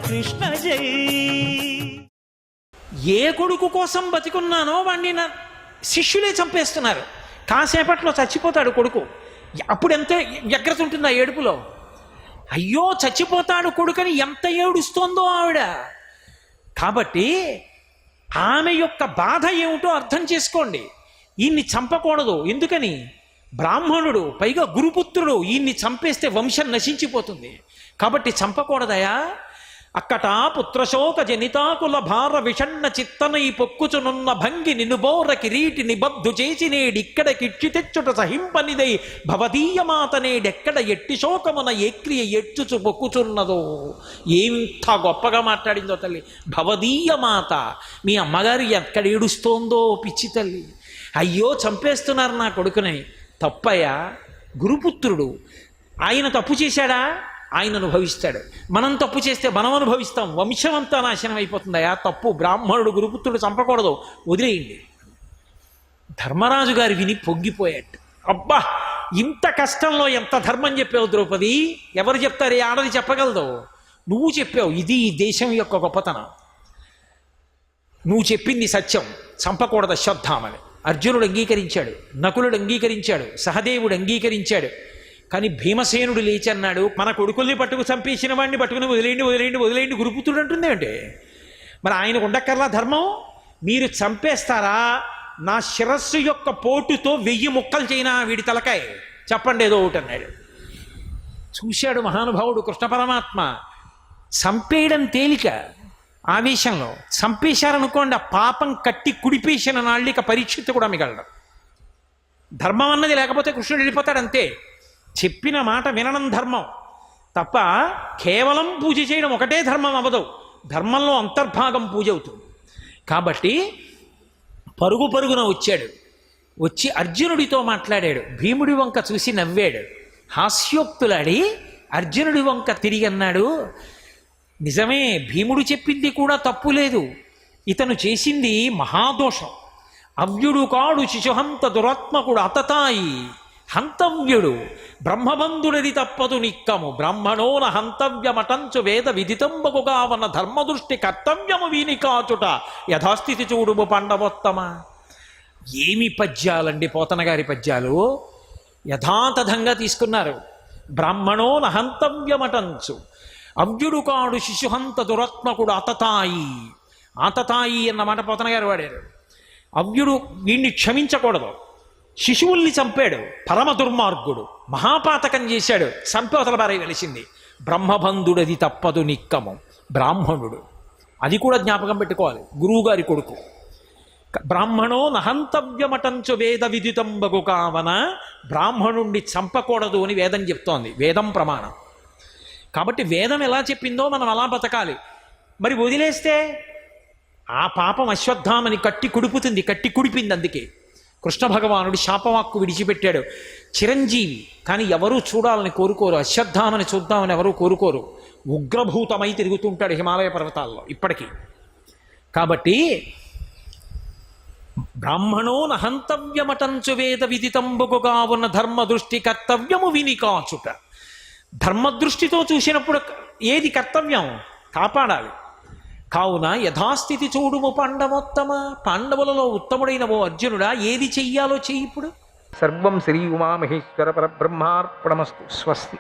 కృష్ణ జై. ఏ కొడుకు కోసం బతికున్నానో వాణ్ణి నా శిష్యులే చంపేస్తున్నారు. కాసేపట్లో చచ్చిపోతాడు కొడుకు. అప్పుడు ఎంత వ్యగ్రత ఉంటుంది ఆ ఏడుపులో. అయ్యో చచ్చిపోతాడు కొడుకని ఎంత ఏడుస్తోందో ఆవిడ. కాబట్టి ఆమె యొక్క బాధ ఏమిటో అర్థం చేసుకోండి. ఈయన్ని చంపకూడదు. ఎందుకని? బ్రాహ్మణుడు, పైగా గురుపుత్రుడు. ఈయన్ని చంపేస్తే వంశం నశించిపోతుంది. కాబట్టి చంపకూడదయా. అక్కట పుత్రశోక జనితాకుల భార విషణ్ణ చిత్తనై పొక్కుచునున్న భంగి నినుబోర కిరీటి నిబద్ధు చేసి నేడిక్కడ కిచ్చి తెచ్చుట సహింపనిదై భవదీయమాత నేడెక్కడ ఎట్టి శోకమున ఏక్రియ ఎచ్చుచు పొక్కుచున్నదో. ఎంత గొప్పగా మాట్లాడిందో తల్లి. భవదీయమాత, మీ అమ్మగారు ఎక్కడ ఏడుస్తోందో పిచ్చి తల్లి. అయ్యో చంపేస్తున్నారు నా కొడుకుని. తప్పయ్యా. గురుపుత్రుడు ఆయన తప్పు చేశాడా? ఆయన అనుభవిస్తాడు. మనం తప్పు చేస్తే మనం అనుభవిస్తాం. వంశమంతా నాశనం అయిపోతుందయా. తప్పు. బ్రాహ్మణుడు గురుపుత్రుడు చంపకూడదు, వదిలేయండి. ధర్మరాజు గారు విని పొంగిపోయాడు. అబ్బా, ఇంత కష్టంలో ఎంత ధర్మం చెప్పావు ద్రౌపది. ఎవరు చెప్తారు? ఆడది చెప్పగలదు. నువ్వు చెప్పావు. ఇది ఈ దేశం యొక్క గొప్పతనం. నువ్వు చెప్పింది సత్యం. చంపకూడదు అశ్వత్థామని. అర్జునుడు అంగీకరించాడు, నకులుడు అంగీకరించాడు, సహదేవుడు అంగీకరించాడు. కానీ భీమసేనుడు లేచి అన్నాడు, మన కొడుకుల్ని పట్టుకు చంపేసిన వాడిని పట్టుకుని వదిలేయండి వదిలేయండి వదిలేయండి గురుపుత్రుడు అంటుంది అంటే. మరి ఆయనకు ఉండక్కర్లా ధర్మం? మీరు చంపేస్తారా? నా శిరస్సు యొక్క పోటుతో 1000 ముక్కలు చేయనా వీడి తలకాయ, చెప్పండి ఏదో ఒకటి అన్నాడు. చూశాడు మహానుభావుడు కృష్ణ పరమాత్మ. చంపేయడం తేలిక. ఆవేశంలో చంపేశారనుకోండి, ఆ పాపం కట్టి కుడిపేసిన నాళ్ళిక పరీక్షిత్తు కూడా మిగలడు. ధర్మం అన్నది లేకపోతే కృష్ణుడు వెళ్ళిపోతాడు అంతే. చెప్పిన మాట వినడం ధర్మం తప్ప కేవలం పూజ చేయడం ఒకటే ధర్మం అవ్వదు. ధర్మంలో అంతర్భాగం పూజ అవుతుంది. కాబట్టి పరుగు పరుగున వచ్చాడు. వచ్చి అర్జునుడితో మాట్లాడాడు. భీముడి వంక చూసి నవ్వాడు. హాస్యోక్తులాడి అర్జునుడి వంక తిరిగి అన్నాడు, నిజమే, భీముడు చెప్పింది కూడా తప్పు లేదు. ఇతను చేసింది మహాదోషం. అవ్యుడు కాడు శిశుహంత దురాత్మకుడు అతతాయి హంతవ్యుడు బ్రహ్మబంధుడది తప్పదు నిక్కము బ్రాహ్మణోన హంతవ్యమటంచు వేద విదితంబకుగావన ధర్మదృష్టి కర్తవ్యము వీని కాచుట యథాస్థితి చూడుము పండవోత్తమ. ఏమి పద్యాలండి పోతన గారి పద్యాలు. యథాతథంగా తీసుకున్నారు. బ్రాహ్మణోన హంతవ్యమటంచు, అవ్యుడు కాడు శిశుహంత దురాత్మకుడు అతతాయి. ఆతతాయి అన్నమాట పోతన గారు వాడారు. అవ్యుడు వీణ్ణి క్షమించకూడదు. శిశువుల్ని చంపాడు, పరమ దుర్మార్గుడు, మహాపాతకం చేశాడు, సంపేతల బారై వెలిసింది. బ్రహ్మబంధుడది తప్పదు నిక్కము. బ్రాహ్మణుడు, అది కూడా జ్ఞాపకం పెట్టుకోవాలి. గురువుగారి కొడుకు. బ్రాహ్మణో నహంతవ్యమటంచు వేద విదితంబగు కావన. బ్రాహ్మణుణ్ణి చంపకూడదు అని వేదం చెప్తోంది. వేదం ప్రమాణం. కాబట్టి వేదం ఎలా చెప్పిందో మనం అలా బతకాలి. మరి వదిలేస్తే ఆ పాపం అశ్వత్థామని కట్టి కుడుపుతుంది. కట్టి కుడిపింది. అందుకే కృష్ణ భగవానుడు శాపవాక్కు విడిచిపెట్టాడు. చిరంజీవి కానీ ఎవరూ చూడాలని కోరుకోరు. అశ్వత్థామని చూద్దామని ఎవరూ కోరుకోరు. ఉగ్రభూతమై తిరుగుతుంటాడు హిమాలయ పర్వతాల్లో ఇప్పటికీ. కాబట్టి బ్రాహ్మణో నహంతవ్యమటంచు వేద విదితంబుగా ఉన్న ధర్మ దృష్టి కర్తవ్యము విని కాచుట. ధర్మదృష్టితో చూసినప్పుడు ఏది కర్తవ్యం? కాపాడాలి. కావున యథాస్థితి చూడుము పాండవోత్తమ. పాండవులలో ఉత్తముడైన ఓ అర్జునుడా, ఏది చెయ్యాలో చెయ్యి ఇప్పుడు. సర్వం శ్రీ ఉమామహేశ్వర పరబ్రహ్మార్పణమస్తు. స్వస్తి.